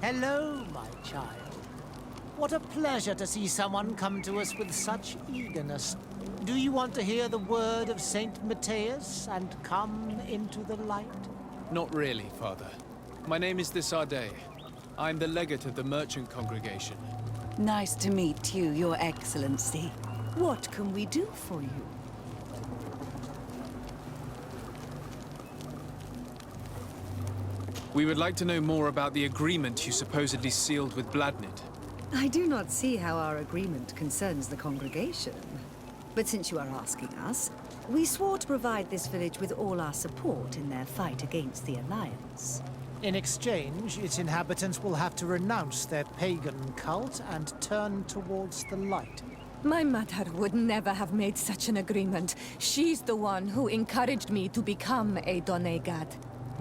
Hello, my child. What a pleasure to see someone come to us with such eagerness. Do you want to hear the word of Saint Matthias and come into the light? Not really, Father. My name is Desarde. I'm the legate of the merchant congregation. Nice to meet you, Your Excellency. What can we do for you? We would like to know more about the agreement you supposedly sealed with Bladnid. I do not see how our agreement concerns the congregation. But since you are asking us, we swore to provide this village with all our support in their fight against the Alliance. In exchange, its inhabitants will have to renounce their pagan cult and turn towards the light. My mother would never have made such an agreement. She's the one who encouraged me to become a Donegad.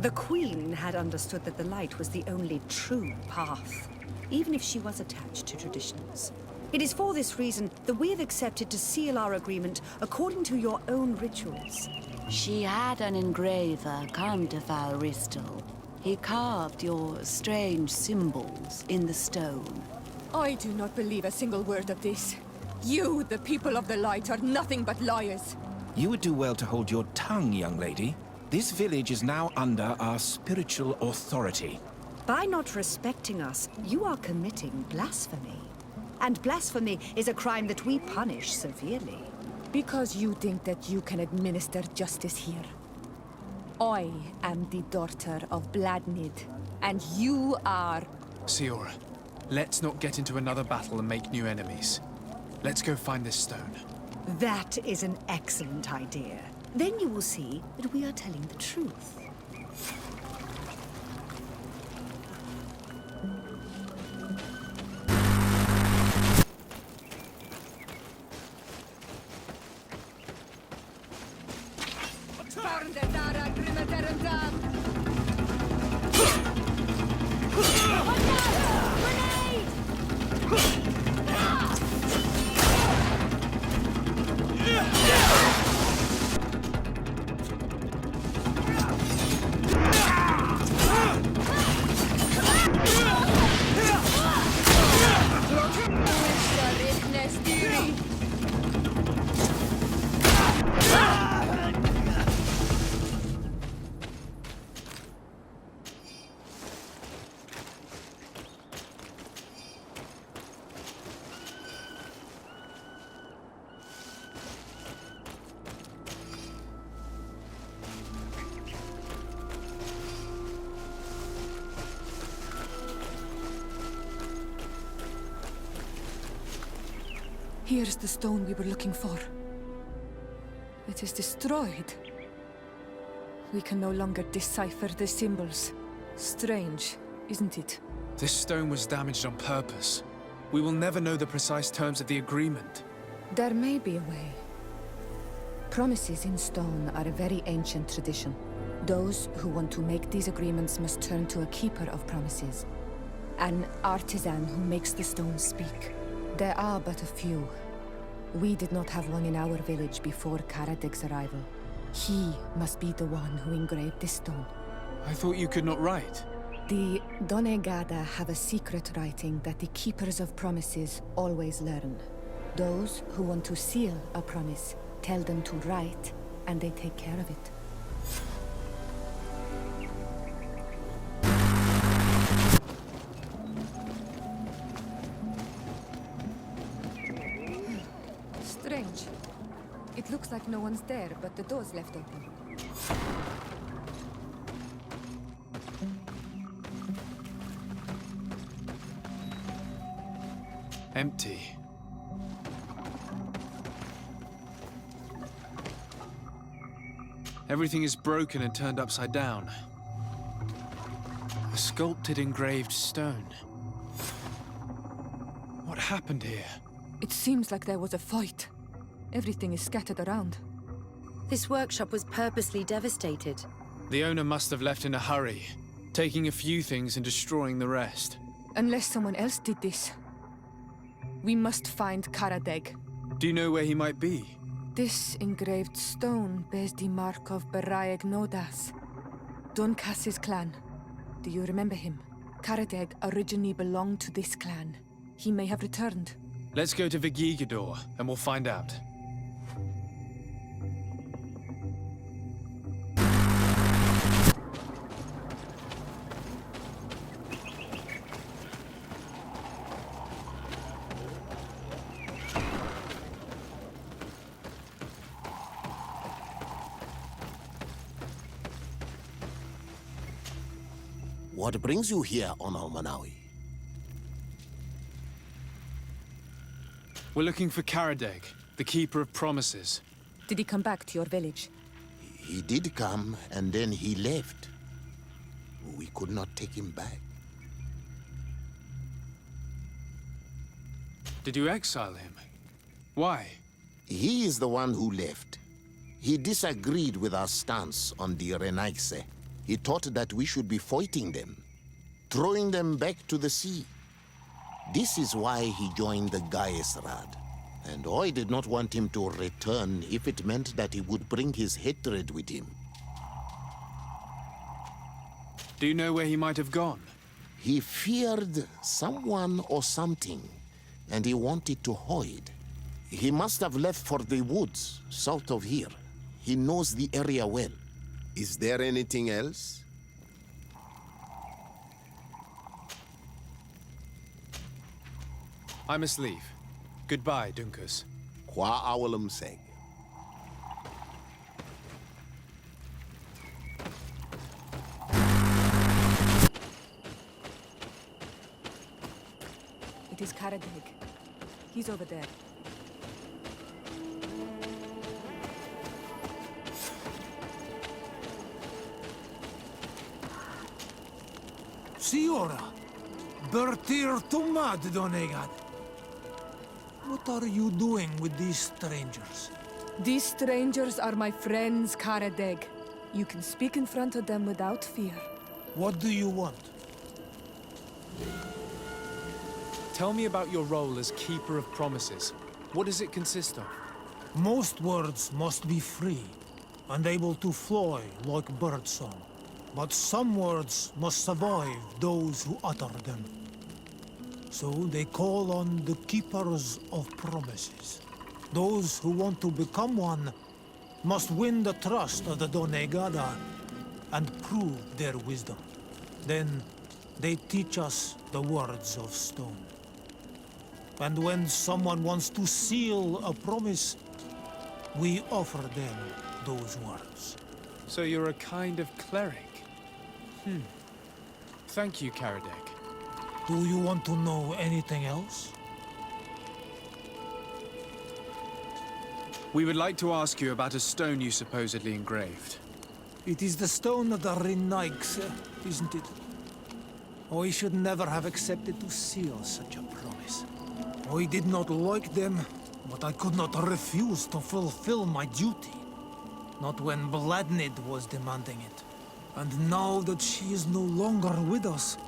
The Queen had understood that the light was the only true path, even if she was attached to traditions. It is for this reason that we have accepted to seal our agreement according to your own rituals. She had an engraver come to Falristal. He carved your strange symbols in the stone. I do not believe a single word of this. You, the people of the light, are nothing but liars. You would do well to hold your tongue, young lady. This village is now under our spiritual authority. By not respecting us, you are committing blasphemy. And blasphemy is a crime that we punish severely. Because you think that you can administer justice here. I am the daughter of Bladnid, and you are... Siora, let's not get into another battle and make new enemies. Let's go find this stone. That is an excellent idea. Then you will see that we are telling the truth. Here's the stone we were looking for. It is destroyed. We can no longer decipher the symbols. Strange, isn't it? This stone was damaged on purpose. We will never know the precise terms of the agreement. There may be a way. Promises in stone are a very ancient tradition. Those who want to make these agreements must turn to a keeper of promises. An artisan who makes the stones speak. There are but a few. We did not have one in our village before Karadeg's arrival. He must be the one who engraved this stone. I thought you could not write. The Donegada have a secret writing that the keepers of promises always learn. Those who want to seal a promise tell them to write, and they take care of it. Strange. It looks like no one's there, but the door's left open. Empty. Everything is broken and turned upside down. A sculpted engraved stone. What happened here? It seems like there was a fight. Everything is scattered around. This workshop was purposely devastated. The owner must have left in a hurry, taking a few things and destroying the rest. Unless someone else did this. We must find Karadeg. Do you know where he might be? This engraved stone bears the mark of Baraeg Nodas, Donkas's clan. Do you remember him? Karadeg originally belonged to this clan. He may have returned. Let's go to Vigigador, and we'll find out. What brings you here on Almanawi? We're looking for Karadeg, the Keeper of Promises. Did he come back to your village? He did come, and then he left. We could not take him back. Did you exile him? Why? He is the one who left. He disagreed with our stance on the Renaigse. He thought that we should be fighting them, throwing them back to the sea. This is why he joined the Gaesrad. And I did not want him to return if it meant that he would bring his hatred with him. Do you know where he might have gone? He feared someone or something, and he wanted to hide. He must have left for the woods south of here. He knows the area well. Is there anything else? I must leave. Goodbye, Dunkus. Qua awalum seg. It is Karadeg. He's over there. Siora, Bertir Tumad Donegad. What are you doing with these strangers? These strangers are my friends, Karadeg. You can speak in front of them without fear. What do you want? Tell me about your role as Keeper of Promises. What does it consist of? Most words must be free and able to fly like birdsong. But some words must survive those who utter them. So they call on the Keepers of Promises. Those who want to become one must win the trust of the Donegada and prove their wisdom. Then they teach us the words of stone. And when someone wants to seal a promise, we offer them those words. So you're a kind of cleric? Thank you, Karadeg. Do you want to know anything else? We would like to ask you about a stone you supposedly engraved. It is the stone of the Renaigse, isn't it? I should never have accepted to seal such a promise. I did not like them, but I could not refuse to fulfill my duty. Not when Bladnid was demanding it. And now that she is no longer with us,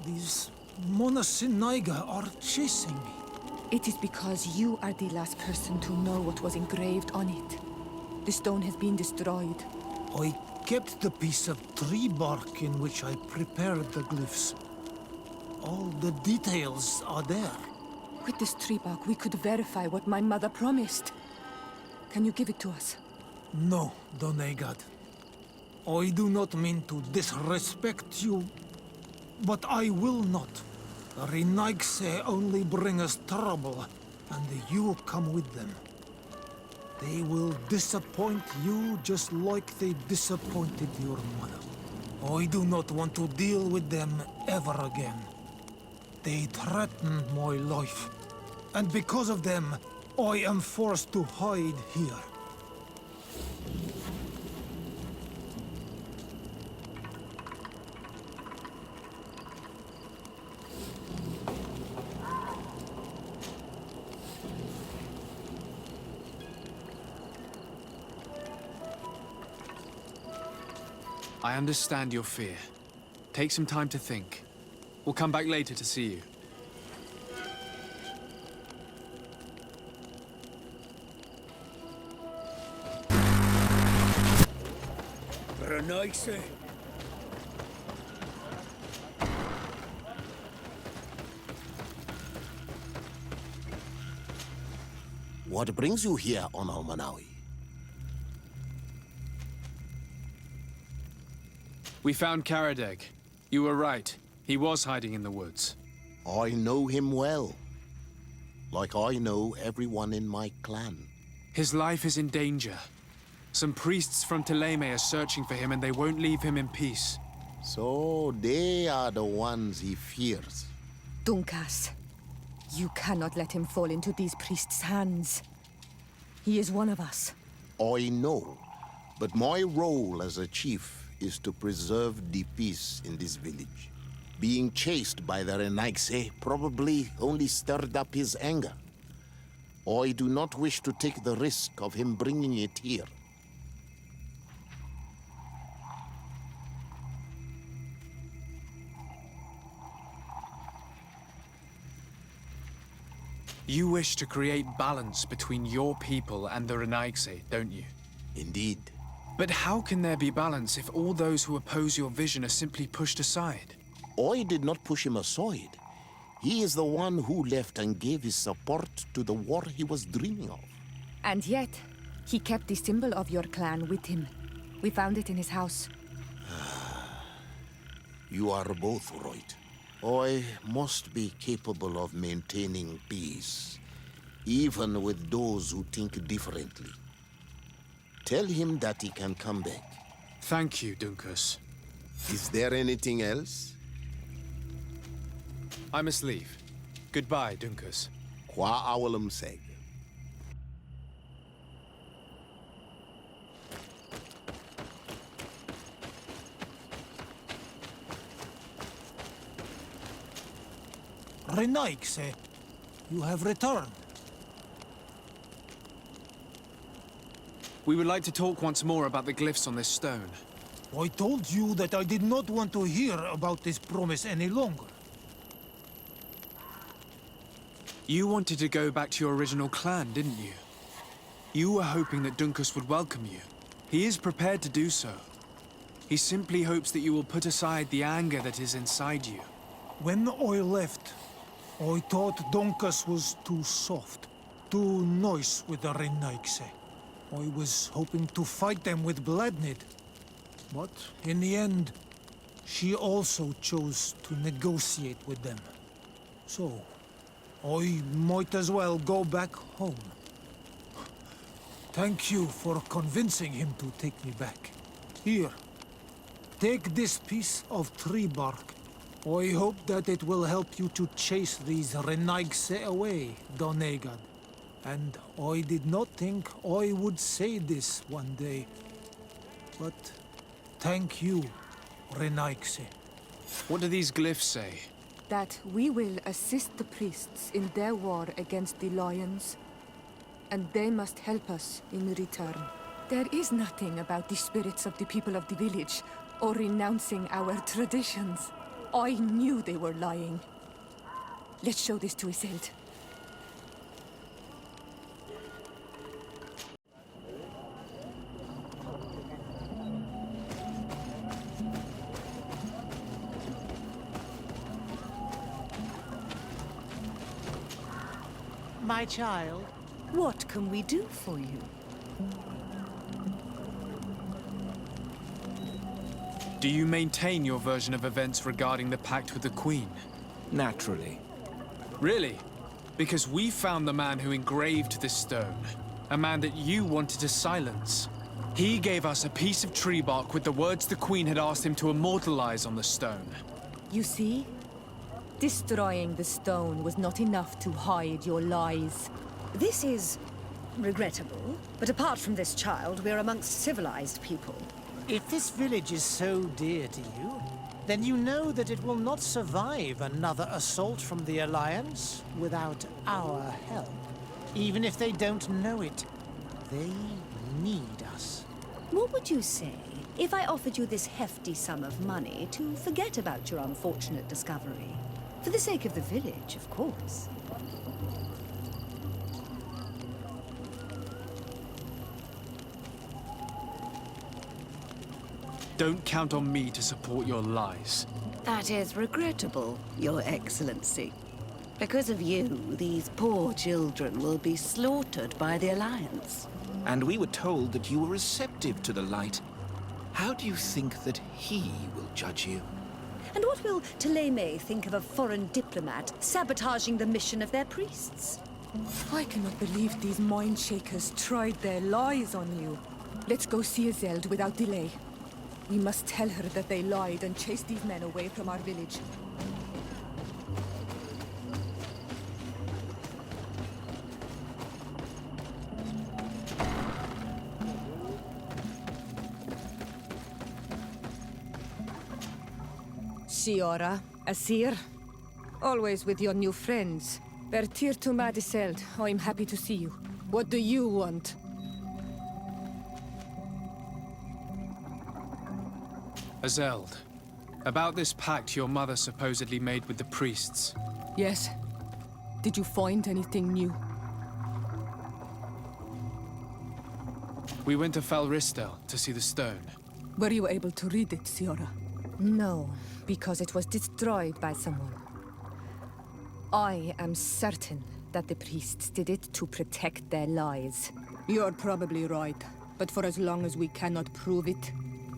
these Monasinaiga are chasing me. It is because you are the last person to know what was engraved on it. The stone has been destroyed. I kept the piece of tree bark in which I prepared the glyphs. All the details are there. With this tree bark, we could verify what my mother promised. Can you give it to us? No, Donegad. I do not mean to disrespect you, but I will not. The Renaigse only bring us trouble, and you come with them. They will disappoint you just like they disappointed your mother. I do not want to deal with them ever again. They threaten my life, and because of them, I am forced to hide here. I understand your fear. Take some time to think. We'll come back later to see you. What brings you here on Almanawi? We found Karadeg. You were right. He was hiding in the woods. I know him well. Like I know everyone in my clan. His life is in danger. Some priests from Teleme are searching for him and they won't leave him in peace. So they are the ones he fears. Dunkas, you cannot let him fall into these priests' hands. He is one of us. I know, but my role as a chief is to preserve the peace in this village. Being chased by the Renaigse probably only stirred up his anger. I do not wish to take the risk of him bringing it here. You wish to create balance between your people and the Renaigse, don't you? Indeed. But how can there be balance if all those who oppose your vision are simply pushed aside? I did not push him aside. He is the one who left and gave his support to the war he was dreaming of. And yet, he kept the symbol of your clan with him. We found it in his house. You are both right. I must be capable of maintaining peace, even with those who think differently. Tell him that he can come back. Thank you, Dunkus. Is there anything else? I must leave. Goodbye, Dunkus. Qua awalum seg. Renaigse, you have returned. We would like to talk once more about the glyphs on this stone. I told you that I did not want to hear about this promise any longer. You wanted to go back to your original clan, didn't you? You were hoping that Dunkus would welcome you. He is prepared to do so. He simply hopes that you will put aside the anger that is inside you. When I left, I thought Dunkus was too soft, too nice with the Renaigse. I was hoping to fight them with Bladnid. But in the end, she also chose to negotiate with them. So, I might as well go back home. Thank you for convincing him to take me back. Here, take this piece of tree bark. I hope that it will help you to chase these Renaigse away, Donegad. And I did not think I would say this one day. But thank you, Renaigse. What do these glyphs say? That we will assist the priests in their war against the lions, and they must help us in return. There is nothing about the spirits of the people of the village, or renouncing our traditions. I knew they were lying. Let's show this to Isilde. My child, What can we do for you? Do you maintain your version of events regarding the pact with the Queen? Naturally. Really? Because we found the man who engraved this stone. A man that you wanted to silence. He gave us a piece of tree bark with the words the Queen had asked him to immortalize on the stone. You see? Destroying the stone was not enough to hide your lies. This is regrettable, but apart from this child, we're amongst civilized people. if this village is so dear to you, then you know that it will not survive another assault from the Alliance without our help. Even if they don't know it, they need us. What would you say if I offered you this hefty sum of money to forget about your unfortunate discovery? For the sake of the village, of course. Don't count on me to support your lies. That is regrettable, Your Excellency. Because of you, these poor children will be slaughtered by the Alliance. And we were told that you were receptive to the light. How do you think that he will judge you? And what will Teleme think of a foreign diplomat sabotaging the mission of their priests? I cannot believe these mind shakers tried their lies on you. Let's go see Azeld without delay. We must tell her that they lied and chased these men away from our village. Siora, Asir, always with your new friends. Bertir to Madiseld, I'm happy to see you. What do you want? Azeld, about this pact your mother supposedly made with the priests. Yes. Did you find anything new? We went to Falristel to see the stone. Were you able to read it, Siora? No, because it was destroyed by someone. I am certain that the priests did it to protect their lies. You're probably right, but for as long as we cannot prove it...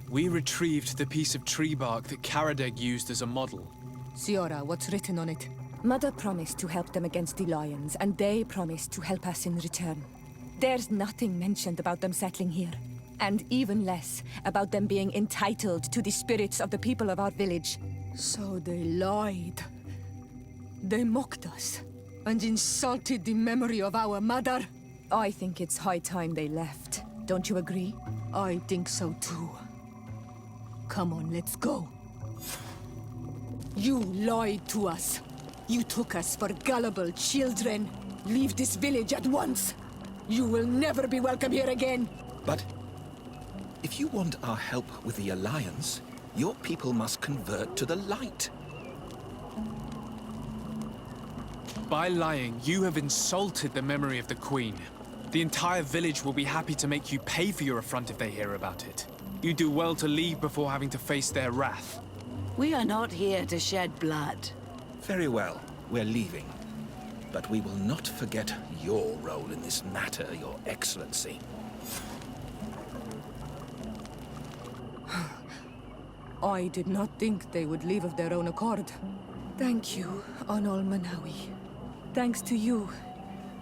We retrieved the piece of tree bark that Karadeg used as a model. Siora, what's written on it? Mother promised to help them against the lions, and they promised to help us in return. There's nothing mentioned about them settling here. And even less about them being entitled to the spirits of the people of our village. So they lied. They mocked us and insulted the memory of our mother. I think it's high time they left. Don't you agree? I think so too. Come on, let's go. You lied to us. You took us for gullible children. Leave this village at once. You will never be welcome here again. But if you want our help with the Alliance, your people must convert to the light. By lying, you have insulted the memory of the Queen. The entire village will be happy to make you pay for your affront if they hear about it. You do well to leave before having to face their wrath. We are not here to shed blood. Very well, we're leaving. But we will not forget your role in this matter, Your Excellency. I did not think they would leave of their own accord. Thank you, Onol Manawi. Thanks to you,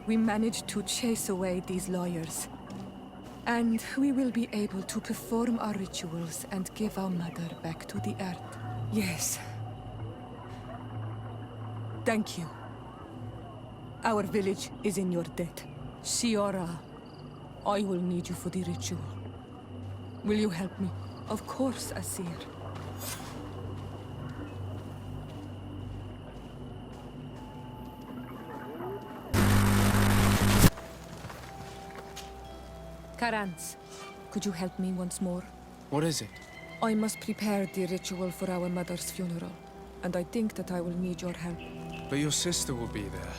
we managed to chase away these lawyers. And we will be able to perform our rituals and give our mother back to the earth. Yes. Thank you. Our village is in your debt. Siora, I will need you for the ritual. Will you help me? Of course, Asir. Karans, could you help me once more? What is it? I must prepare the ritual for our mother's funeral, and I think that I will need your help. But your sister will be there.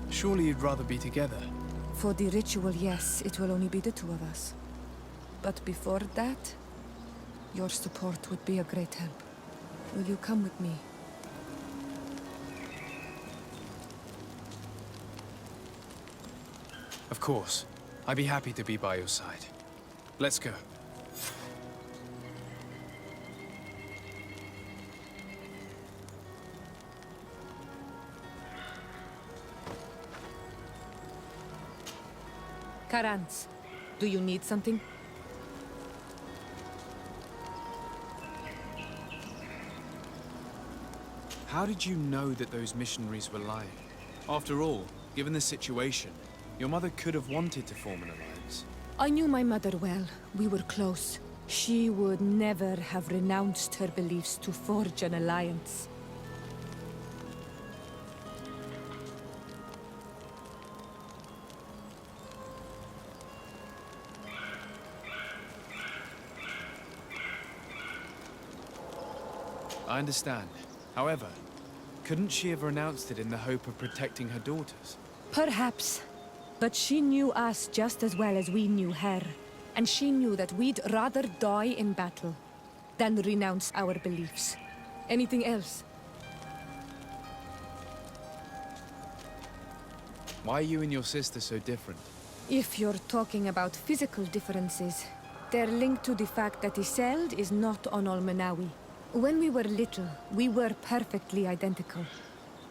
Surely you'd rather be together. For the ritual, yes, it will only be the two of us. But before that, your support would be a great help. Will you come with me? Of course. I'd be happy to be by your side. Let's go. Karans, do you need something? How did you know that those missionaries were lying? After all, given the situation, your mother could have wanted to form an alliance. I knew my mother well. We were close. She would never have renounced her beliefs to forge an alliance. I understand. However, couldn't she have renounced it in the hope of protecting her daughters? Perhaps. But she knew us just as well as we knew her. And she knew that we'd rather die in battle than renounce our beliefs. Anything else? Why are you and your sister so different? If you're talking about physical differences, they're linked to the fact that Isolde is not on Olmenawi. When we were little, we were perfectly identical.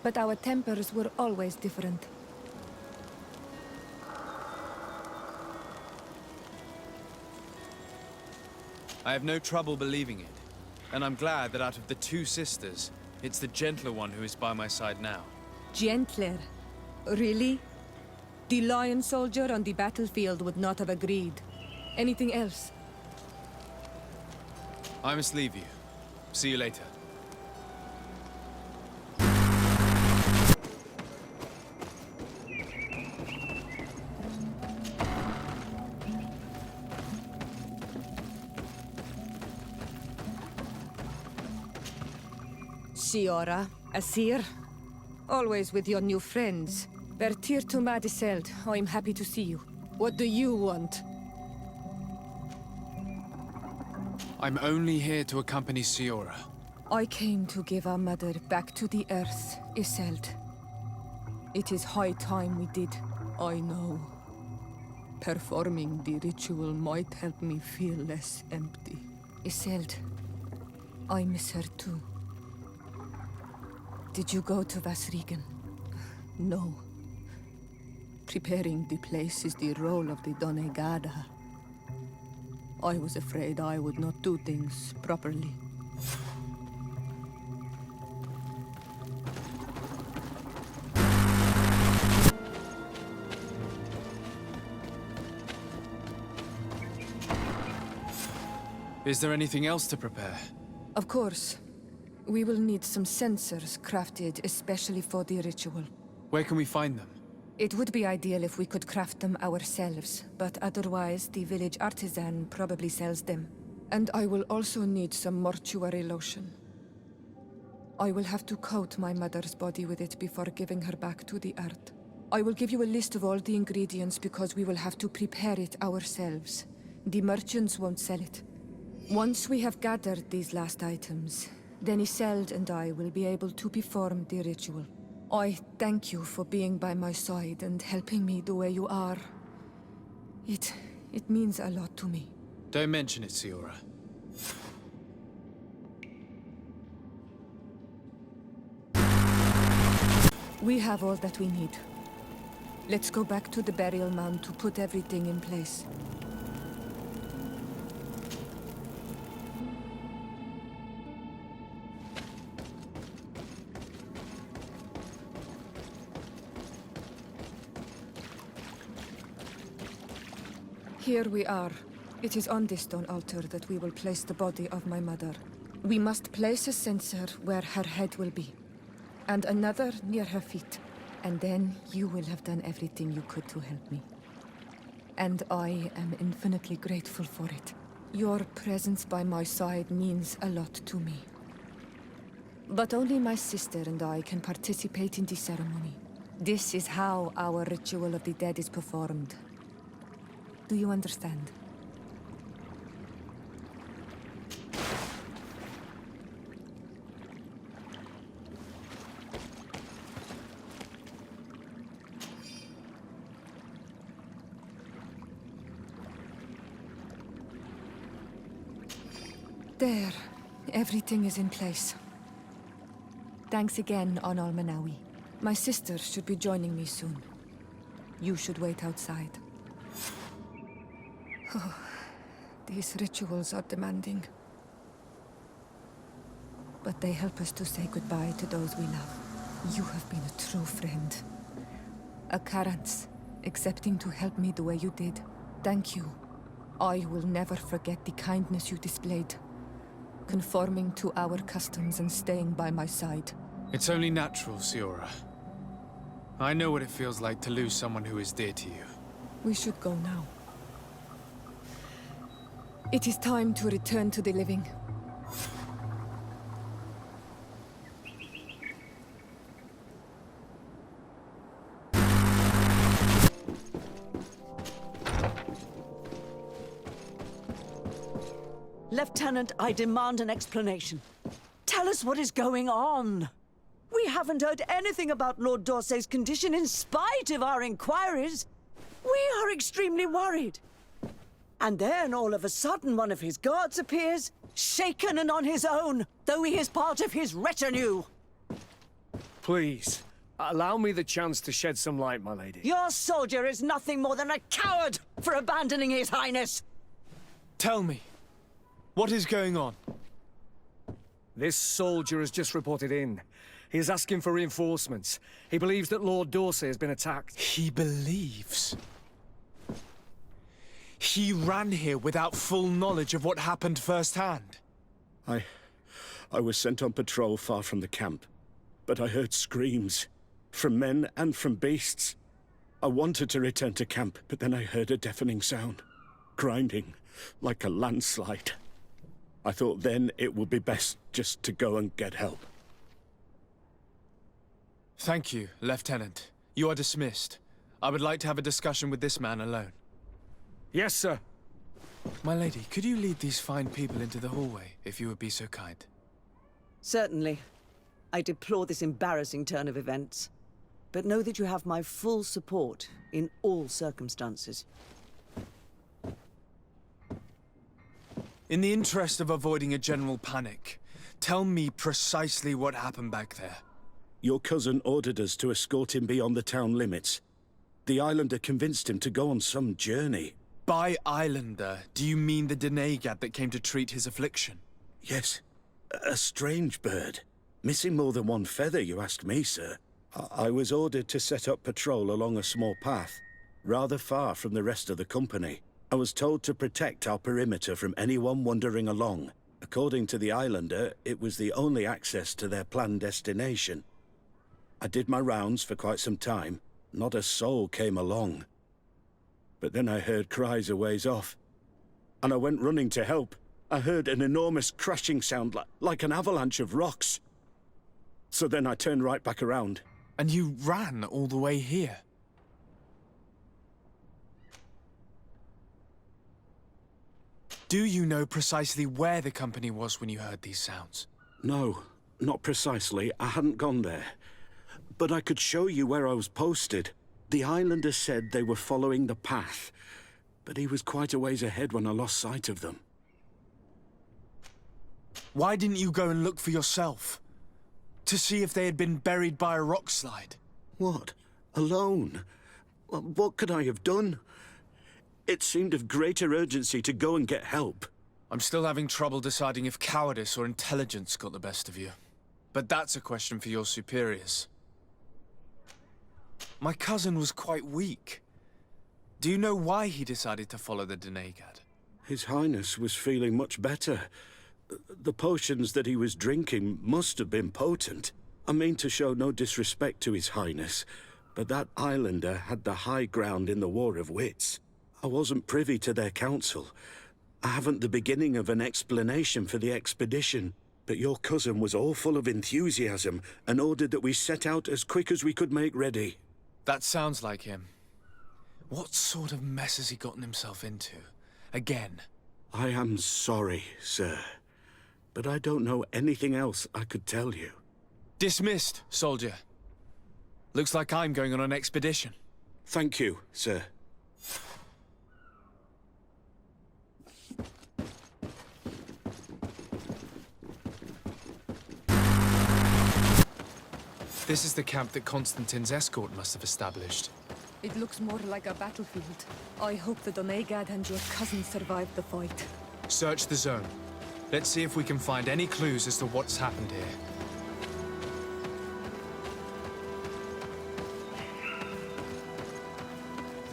But our tempers were always different. I have no trouble believing it. And I'm glad that out of the two sisters, it's the gentler one who is by my side now. Gentler? Really? The lion soldier on the battlefield would not have agreed. Anything else? I must leave you. See you later. Siora, Asir. Always with your new friends. Vertir to Isolde. I'm happy to see you. What do you want? I'm only here to accompany Siora. I came to give our mother back to the earth, Isolde. It is high time we did. I know. Performing the ritual might help me feel less empty. Isolde, I miss her too. Did you go to Vasrigan? No. Preparing the place is the role of the Donegada. I was afraid I would not do things properly. Is there anything else to prepare? Of course. We will need some sensors crafted especially for the ritual. Where can we find them? It would be ideal if we could craft them ourselves, but otherwise the village artisan probably sells them. And I will also need some mortuary lotion. I will have to coat my mother's body with it before giving her back to the earth. I will give you a list of all the ingredients because we will have to prepare it ourselves. The merchants won't sell it. Once we have gathered these last items, then Isolde and I will be able to perform the ritual. I thank you for being by my side and helping me the way you are. It means a lot to me. Don't mention it, Siora. We have all that we need. Let's go back to the burial mound to put everything in place. Here we are. It is on this stone altar that we will place the body of my mother. We must place a censer where her head will be, and another near her feet. And then you will have done everything you could to help me. And I am infinitely grateful for it. Your presence by my side means a lot to me. But only my sister and I can participate in the ceremony. This is how our ritual of the dead is performed. Do you understand? There. Everything is in place. Thanks again, on Olmenawi. My sister should be joining me soon. You should wait outside. Oh, these rituals are demanding. But they help us to say goodbye to those we love. You have been a true friend. A Karans, accepting to help me the way you did. Thank you. I will never forget the kindness you displayed. Conforming to our customs and staying by my side. It's only natural, Siora. I know what it feels like to lose someone who is dear to you. We should go now. It is time to return to the living. Lieutenant, I demand an explanation. Tell us what is going on. We haven't heard anything about Lord D'Orsay's condition in spite of our inquiries. We are extremely worried. And then, all of a sudden, one of his guards appears, shaken and on his own, though he is part of his retinue. Please, allow me the chance to shed some light, my lady. Your soldier is nothing more than a coward for abandoning his highness. Tell me, what is going on? This soldier has just reported in. He is asking for reinforcements. He believes that Lord D'Orsay has been attacked. He believes? He ran here without full knowledge of what happened firsthand. I was sent on patrol far from the camp, but I heard screams, from men and from beasts. I wanted to return to camp, but then I heard a deafening sound, grinding, like a landslide. I thought then it would be best just to go and get help. Thank you, Lieutenant. You are dismissed. I would like to have a discussion with this man alone. Yes, sir. My lady, could you lead these fine people into the hallway, if you would be so kind? Certainly. I deplore this embarrassing turn of events. But know that you have my full support in all circumstances. In the interest of avoiding a general panic, tell me precisely what happened back there. Your cousin ordered us to escort him beyond the town limits. The Islander convinced him to go on some journey. By Islander, do you mean the Denegad that came to treat his affliction? Yes. A strange bird. Missing more than one feather, you ask me, sir. I was ordered to set up patrol along a small path, rather far from the rest of the company. I was told to protect our perimeter from anyone wandering along. According to the Islander, it was the only access to their planned destination. I did my rounds for quite some time. Not a soul came along. But then I heard cries a ways off, and I went running to help. I heard an enormous crashing sound like an avalanche of rocks. So then I turned right back around. And you ran all the way here? Do you know precisely where the company was when you heard these sounds? No, not precisely. I hadn't gone there. But I could show you where I was posted. The Islander said they were following the path, but he was quite a ways ahead when I lost sight of them. Why didn't you go and look for yourself? To see if they had been buried by a rock slide? What? Alone? What could I have done? It seemed of greater urgency to go and get help. I'm still having trouble deciding if cowardice or intelligence got the best of you. But that's a question for your superiors. My cousin was quite weak. Do you know why he decided to follow the Denegad? His Highness was feeling much better. The potions that he was drinking must have been potent. I mean to show no disrespect to His Highness, but that Islander had the high ground in the War of Wits. I wasn't privy to their counsel. I haven't the beginning of an explanation for the expedition, but your cousin was all full of enthusiasm and ordered that we set out as quick as we could make ready. That sounds like him. What sort of mess has he gotten himself into? Again? I am sorry, sir, but I don't know anything else I could tell you. Dismissed, soldier. Looks like I'm going on an expedition. Thank you, sir. This is the camp that Constantine's escort must have established. It looks more like a battlefield. I hope the Denegad and your cousin survived the fight. Search the zone. Let's see if we can find any clues as to what's happened here.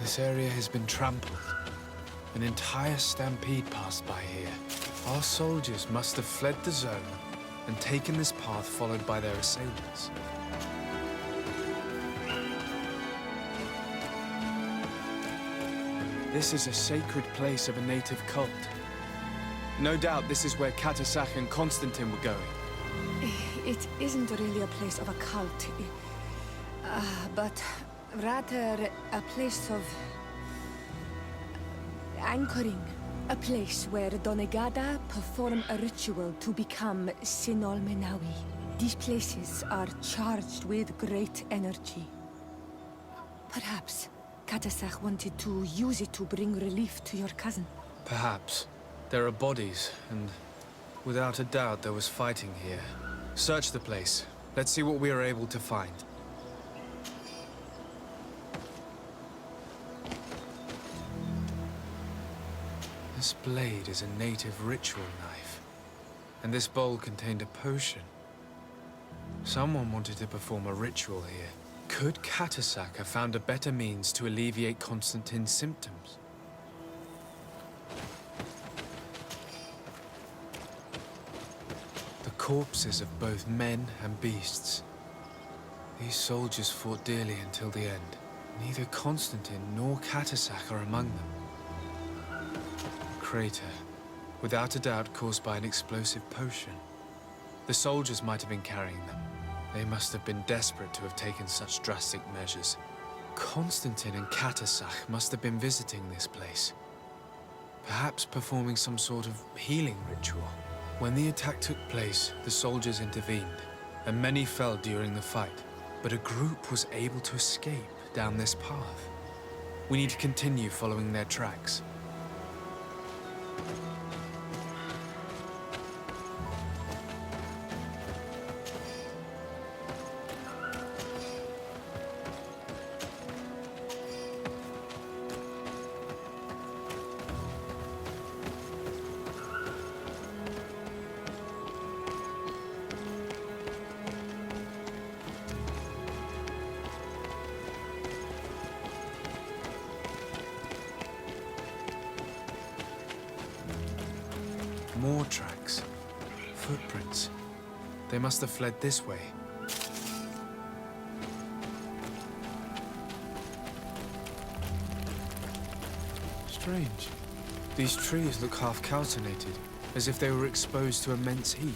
This area has been trampled. An entire stampede passed by here. Our soldiers must have fled the zone and taken this path followed by their assailants. This is a sacred place of a native cult. No doubt this is where Katasak and Constantine were going. It isn't really a place of a cult, but rather a place of anchoring. A place where Donegada perform a ritual to become Sinol Menawi. These places are charged with great energy. Perhaps Katasach wanted to use it to bring relief to your cousin. Perhaps. There are bodies, and without a doubt there was fighting here. Search the place. Let's see what we are able to find. This blade is a native ritual knife, and this bowl contained a potion. Someone wanted to perform a ritual here. Could Katasach have found a better means to alleviate Constantine's symptoms? The corpses of both men and beasts. These soldiers fought dearly until the end. Neither Constantine nor Katasach are among them. Crater, without a doubt caused by an explosive potion. The soldiers might have been carrying them. They must have been desperate to have taken such drastic measures. Constantine and Katasach must have been visiting this place. Perhaps performing some sort of healing ritual. When the attack took place, the soldiers intervened, and many fell during the fight. But a group was able to escape down this path. We need to continue following their tracks. More tracks. Footprints. They must have fled this way. Strange. These trees look half calcinated, as if they were exposed to immense heat.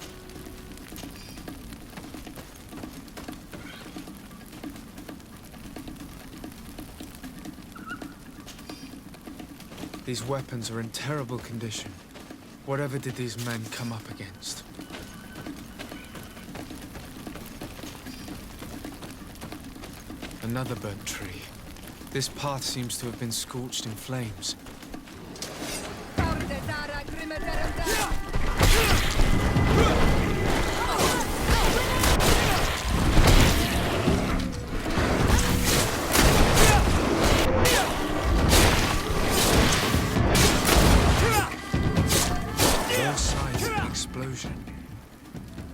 These weapons are in terrible condition. Whatever did these men come up against? Another burnt tree. This path seems to have been scorched in flames.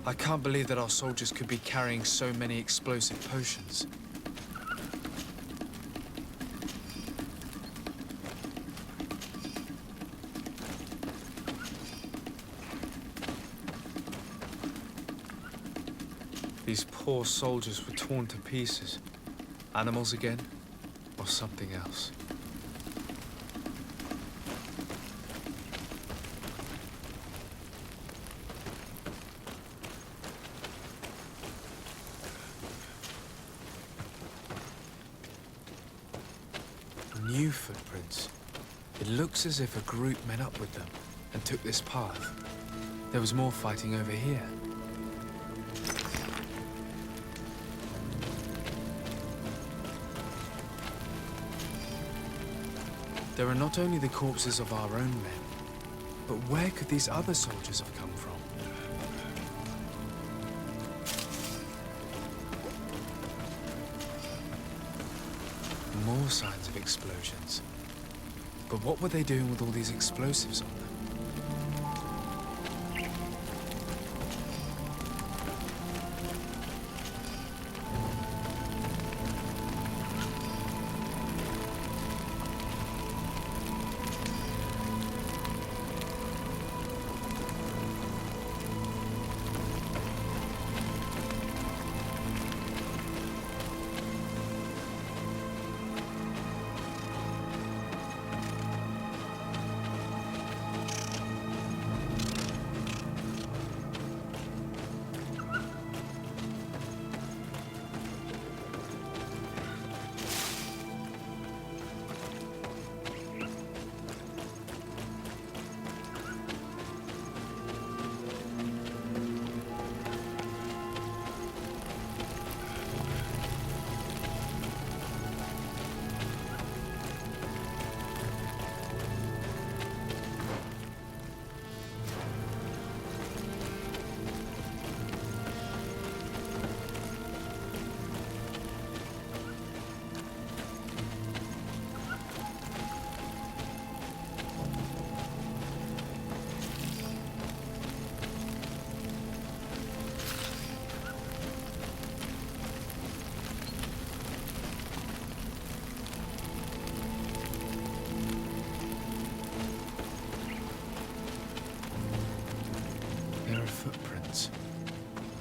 I can't believe that our soldiers could be carrying so many explosive potions. These poor soldiers were torn to pieces. Animals again, or something else. New footprints. It looks as if a group met up with them and took this path. There was more fighting over here. There are not only the corpses of our own men, but where could these other soldiers have come from? More signs of explosions. But what were they doing with all these explosives on them?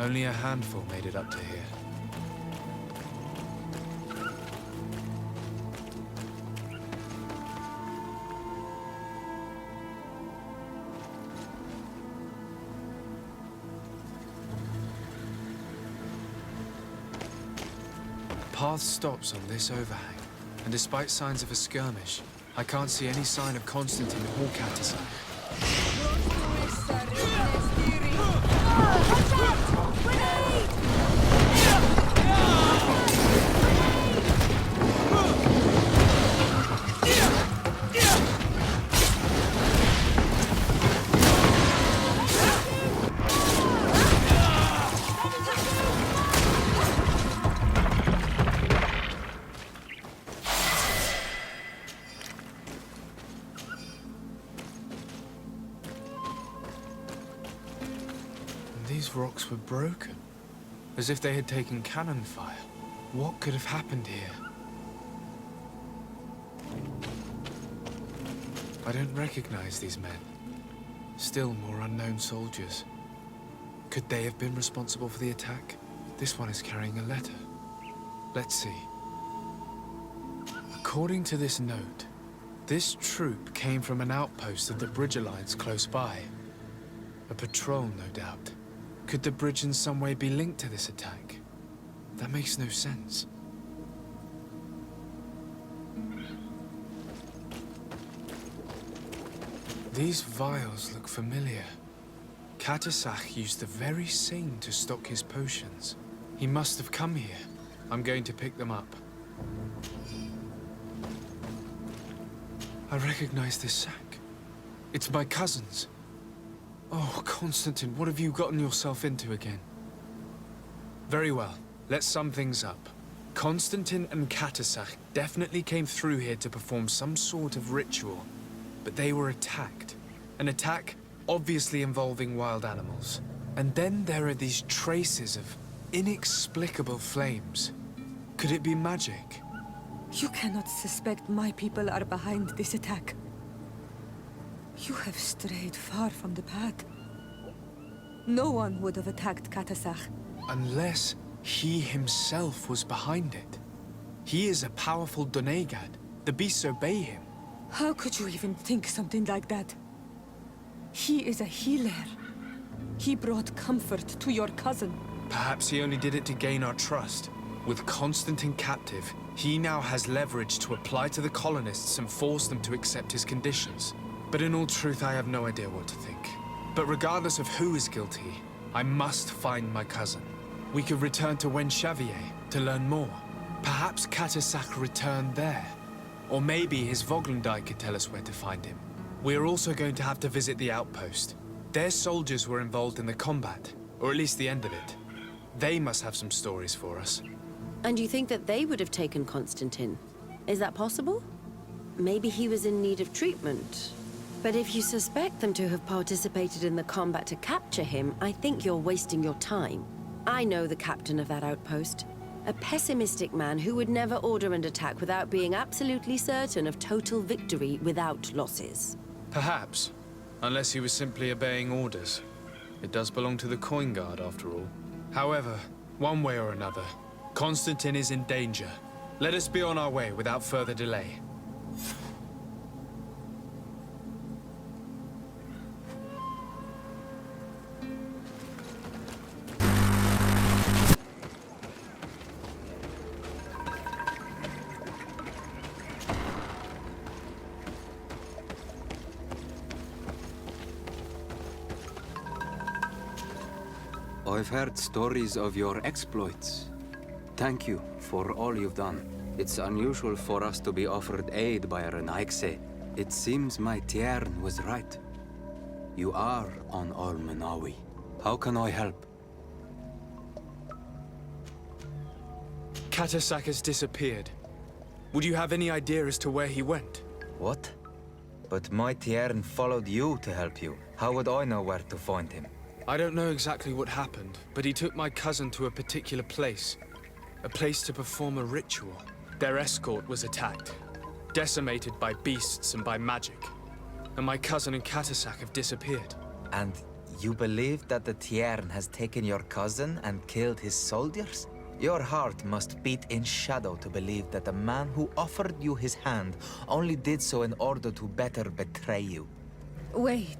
Only a handful made it up to here. The path stops on this overhang, and despite signs of a skirmish, I can't see any sign of Constantine or Katasak. These rocks were broken, as if they had taken cannon fire. What could have happened here? I don't recognize these men. Still more unknown soldiers. Could they have been responsible for the attack? This one is carrying a letter. Let's see. According to this note, this troop came from an outpost of the Bridge Alliance close by. A patrol, no doubt. Could the bridge in some way be linked to this attack? That makes no sense. These vials look familiar. Katasak used the very same to stock his potions. He must have come here. I'm going to pick them up. I recognize this sack. It's my cousin's. Oh, Constantine, what have you gotten yourself into again? Very well. Let's sum things up. Constantine and Katasak definitely came through here to perform some sort of ritual, but they were attacked. An attack obviously involving wild animals. And then there are these traces of inexplicable flames. Could it be magic? You cannot suspect my people are behind this attack. You have strayed far from the path. No one would have attacked Katasak. Unless he himself was behind it. He is a powerful Donegad. The beasts obey him. How could you even think something like that? He is a healer. He brought comfort to your cousin. Perhaps he only did it to gain our trust. With Constantine captive, he now has leverage to apply to the colonists and force them to accept his conditions. But in all truth, I have no idea what to think. But regardless of who is guilty, I must find my cousin. We could return to Wenxavier to learn more. Perhaps Katasak returned there. Or maybe his Voglendai could tell us where to find him. We're also going to have to visit the outpost. Their soldiers were involved in the combat, or at least the end of it. They must have some stories for us. And you think that they would have taken Constantine? Is that possible? Maybe he was in need of treatment. But if you suspect them to have participated in the combat to capture him, I think you're wasting your time. I know the captain of that outpost. A pessimistic man who would never order an attack without being absolutely certain of total victory without losses. Perhaps. Unless he was simply obeying orders. It does belong to the Coin Guard, after all. However, one way or another, Constantine is in danger. Let us be on our way without further delay. I've heard stories of your exploits. Thank you for all you've done. It's unusual for us to be offered aid by a Renaigse. It seems my Tiern was right. You are on Almenawi. How can I help? Katasak has disappeared. Would you have any idea as to where he went? What? But my Tiern followed you to help you. How would I know where to find him? I don't know exactly what happened, but he took my cousin to a particular place. A place to perform a ritual. Their escort was attacked. Decimated by beasts and by magic. And my cousin and Katasak have disappeared. And You believe that the Tiern has taken your cousin and killed his soldiers? Your heart must beat in shadow to believe that the man who offered you his hand only did so in order to better betray you. Wait.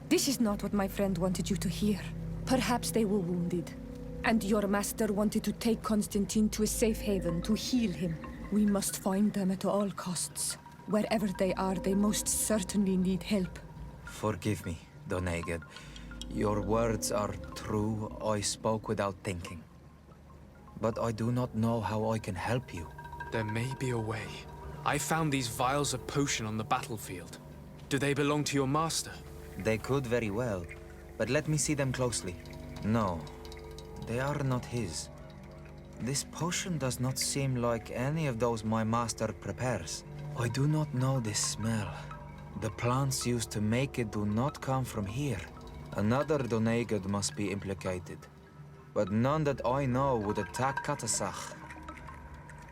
This is not what my friend wanted you to hear. Perhaps they were wounded, and your master wanted to take Constantine to a safe haven to heal him. We must find them at all costs. Wherever they are, they most certainly need help. Forgive me, Doneged. Your words are true. I spoke without thinking. But I do not know how I can help you. There may be a way. I found these vials of potion on the battlefield. Do they belong to your master? They could very well, but let me see them closely. No, they are not his. This potion does not seem like any of those my master prepares. I do not know this smell. The plants used to make it do not come from here. Another Doneged must be implicated, but none that I know would attack Katasach.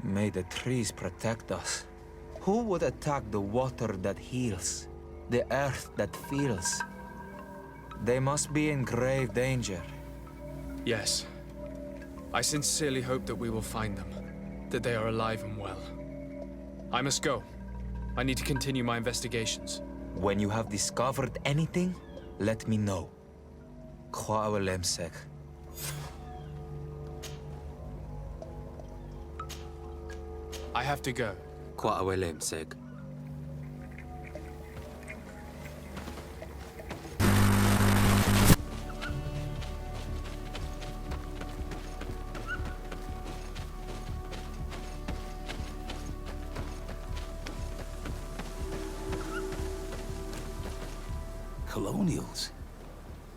May the trees protect us. Who would attack the water that heals? The earth that feels? They must be in grave danger. Yes. I sincerely hope that we will find them, that they are alive and well. I must go. I need to continue my investigations. When you have discovered anything, let me know. Lemsek. I have to go. Lemsek. Colonials?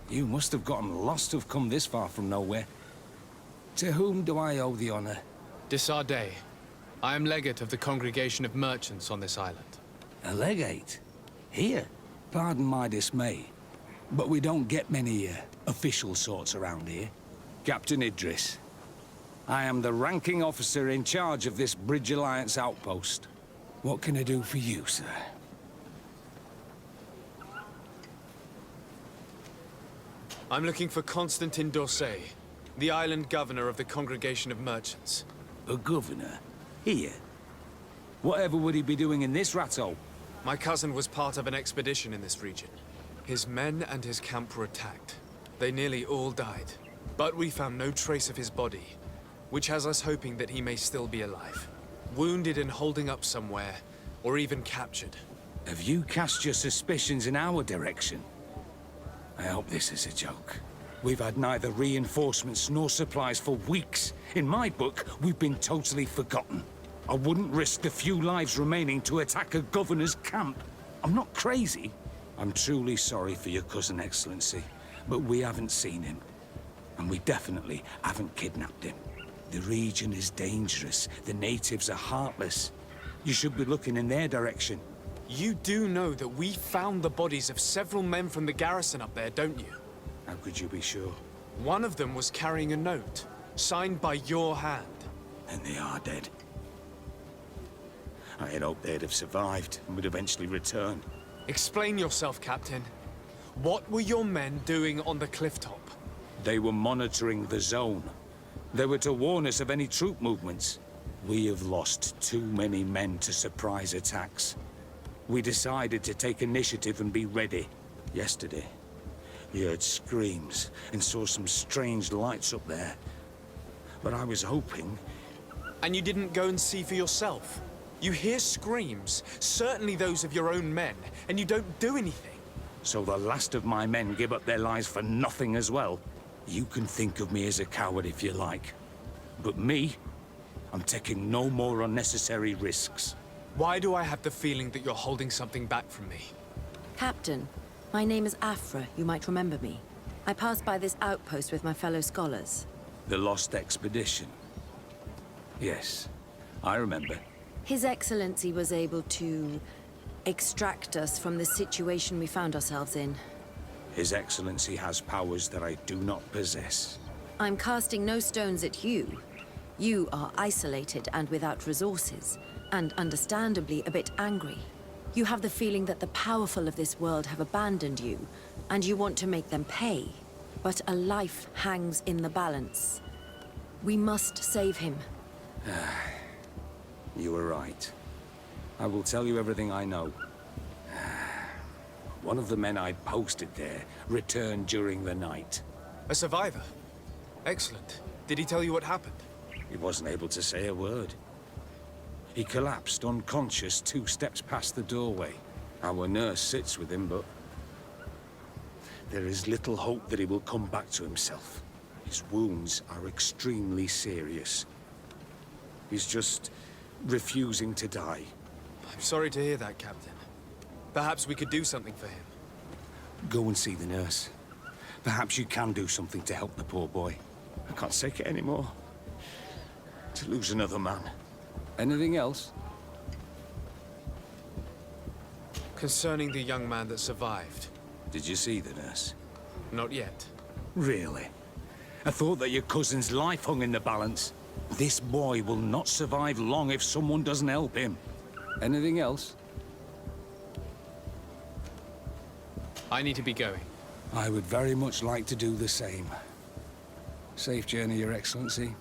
You must have gotten lost to have come this far from nowhere. To whom do I owe the honor? Desardet. I am legate of the Congregation of Merchants on this island. A legate? Here? Pardon my dismay, but we don't get many official sorts around here. Captain Idris. I am the ranking officer in charge of this Bridge Alliance outpost. What can I do for you, sir? I'm looking for Constantine d'Orsay, the island governor of the Congregation of Merchants. A governor? Here? Whatever would he be doing in this rattle? My cousin was part of an expedition in this region. His men and his camp were attacked. They nearly all died. But we found no trace of his body, which has us hoping that he may still be alive. Wounded and holding up somewhere, or even captured. Have you cast your suspicions in our direction? I hope this is a joke. We've had neither reinforcements nor supplies for weeks. In my book, we've been totally forgotten. I wouldn't risk the few lives remaining to attack a governor's camp. I'm not crazy. I'm truly sorry for your cousin, Excellency, but we haven't seen him. And we definitely haven't kidnapped him. The region is dangerous. The natives are heartless. You should be looking in their direction. You do know that we found the bodies of several men from the garrison up there, don't you? How could you be sure? One of them was carrying a note, signed by your hand. And they are dead. I had hoped they'd have survived and would eventually return. Explain yourself, Captain. What were your men doing on the clifftop? They were monitoring the zone. They were to warn us of any troop movements. We have lost too many men to surprise attacks. We decided to take initiative and be ready. Yesterday, we heard screams and saw some strange lights up there. But I was hoping... And you didn't go and see for yourself? You hear screams, certainly those of your own men, and you don't do anything. So the last of my men give up their lives for nothing as well? You can think of me as a coward if you like. But me, I'm taking no more unnecessary risks. Why do I have the feeling that you're holding something back from me? Captain, my name is Afra. You might remember me. I passed by this outpost with my fellow scholars. The Lost Expedition. Yes, I remember. His Excellency was able to extract us from the situation we found ourselves in. His Excellency has powers that I do not possess. I'm casting no stones at you. You are isolated and without resources, and understandably a bit angry. You have the feeling that the powerful of this world have abandoned you, and you want to make them pay. But a life hangs in the balance. We must save him. You were right. I will tell you everything I know. One of the men I'd posted there returned during the night. A survivor? Excellent. Did he tell you what happened? He wasn't able to say a word. He collapsed unconscious 2 steps past the doorway. Our nurse sits with him, but there is little hope that he will come back to himself. His wounds are extremely serious. He's just refusing to die. I'm sorry to hear that, Captain. Perhaps we could do something for him. Go and see the nurse. Perhaps you can do something to help the poor boy. I can't take it anymore. To lose another man. Anything else? Concerning the young man that survived. Did you see the nurse? Not yet. Really? I thought that your cousin's life hung in the balance. This boy will not survive long if someone doesn't help him. Anything else? I need to be going. I would very much like to do the same. Safe journey, Your Excellency.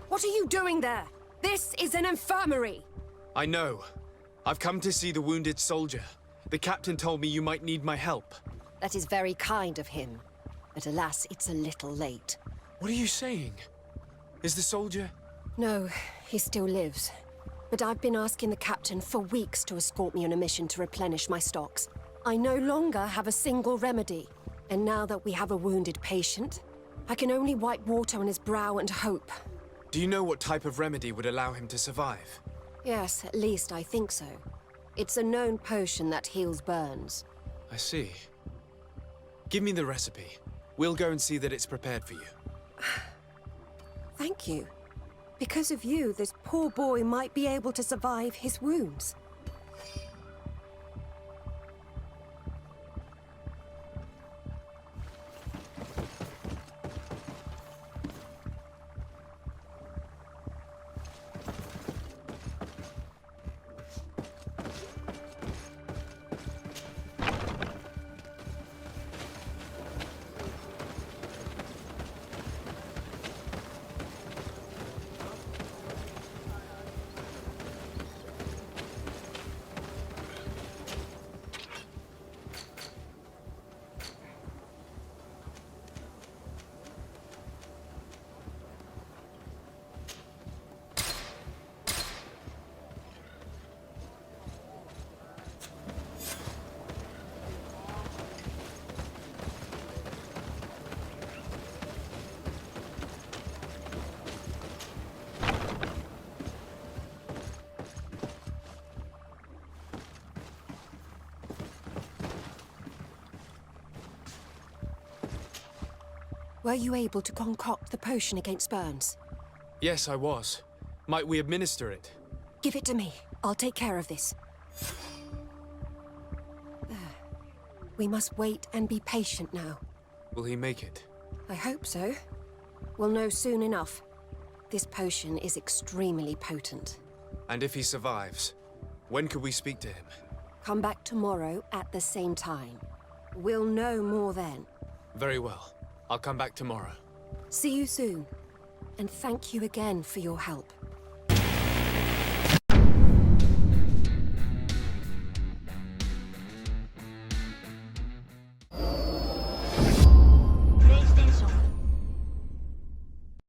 What are you doing there? This is an infirmary! I know. I've come to see the wounded soldier. The captain told me you might need my help. That is very kind of him. But alas, it's a little late. What are you saying? Is the soldier... No, he still lives. But I've been asking the captain for weeks to escort me on a mission to replenish my stocks. I no longer have a single remedy. And now that we have a wounded patient, I can only wipe water on his brow and hope. Do you know what type of remedy would allow him to survive? Yes, at least I think so. It's a known potion that heals burns. I see. Give me the recipe. We'll go and see that it's prepared for you. Thank you. Because of you, this poor boy might be able to survive his wounds. Were you able to concoct the potion against burns? Yes, I was. Might we administer it? Give it to me. I'll take care of this. We must wait and be patient now. Will he make it? I hope so. We'll know soon enough. This potion is extremely potent. And if he survives, when could we speak to him? Come back tomorrow at the same time. We'll know more then. Very well. I'll come back tomorrow. See you soon. And thank you again for your help.